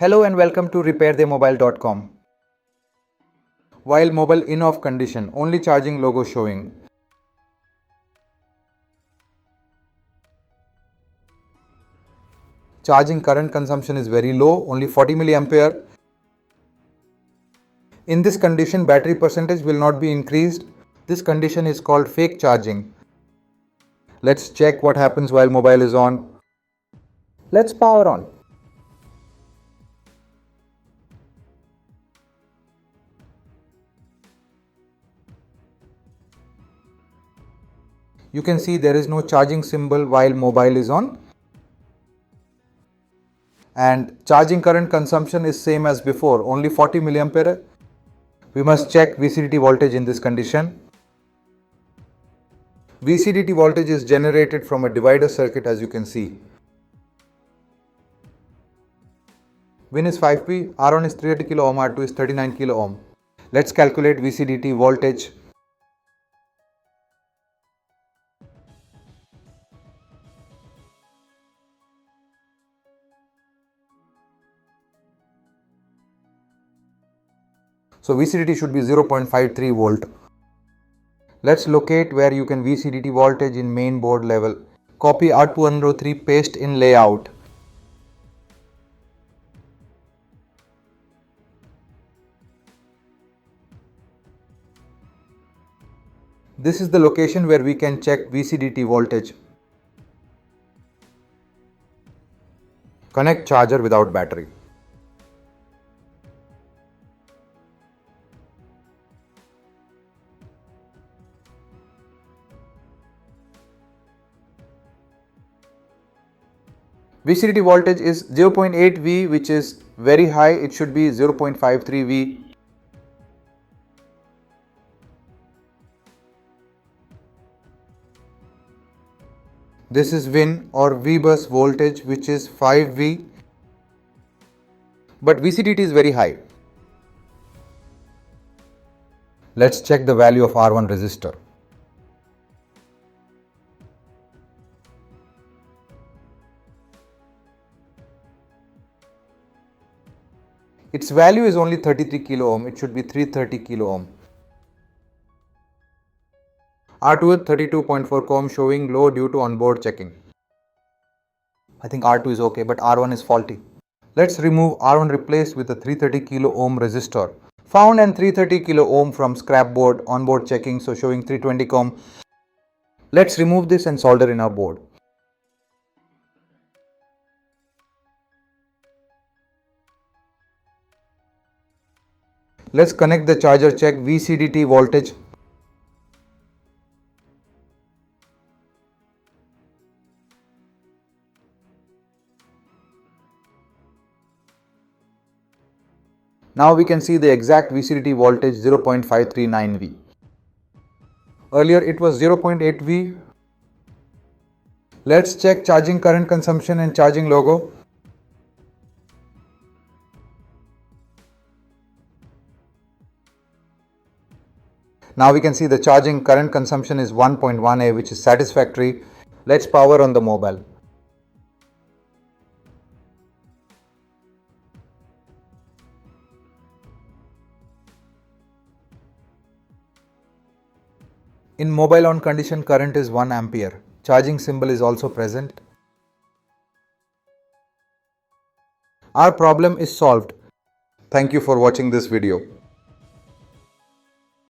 Hello and welcome to repairthemobile.com. While mobile in off condition, only charging logo showing. Charging current consumption is very low, only 40 milliampere. In this condition, battery percentage will not be increased. This condition is called fake charging. Let's check what happens while mobile is on. Let's power on. You can see there is no charging symbol while mobile is on. And charging current consumption is same as before, only 40 milliampere. We must check VCDT voltage in this condition. VCDT voltage is generated from a divider circuit, as you can see. Win is 5P, R1 is 330KΩ, R2 is 39KΩ. Let's calculate VCDT voltage. So VCDT should be 0.53 volt. Let's locate where you can VCDT voltage in main board level. Copy R203, paste in layout. This is the location where we can check VCDT voltage. Connect charger without battery. VCDT voltage is 0.8 V, which is very high. It should be 0.53 V. This is Win or V bus voltage, which is 5 V. But VCDT is very high. Let's check the value of R1 resistor. Its value is only 33 kΩ. It should be 330 kΩ. R2 at 32.4 kΩ showing low due to onboard checking. I think R2 is okay, but R1 is faulty. Let's remove R1 replaced with a 330 kΩ resistor. Found an 330 kΩ from scrap board, onboard checking, so showing 320 kΩ. Let's remove this and solder in our board. Let's connect the charger, check VCDT voltage. Now we can see the exact VCDT voltage 0.539 V. Earlier it was 0.8 V. Let's check charging current consumption and charging logo. Now we can see the charging current consumption is 1.1 A, which is satisfactory. Let's power on the mobile. In mobile on condition, current is 1 ampere. Charging symbol is also present. Our problem is solved. Thank you for watching this video.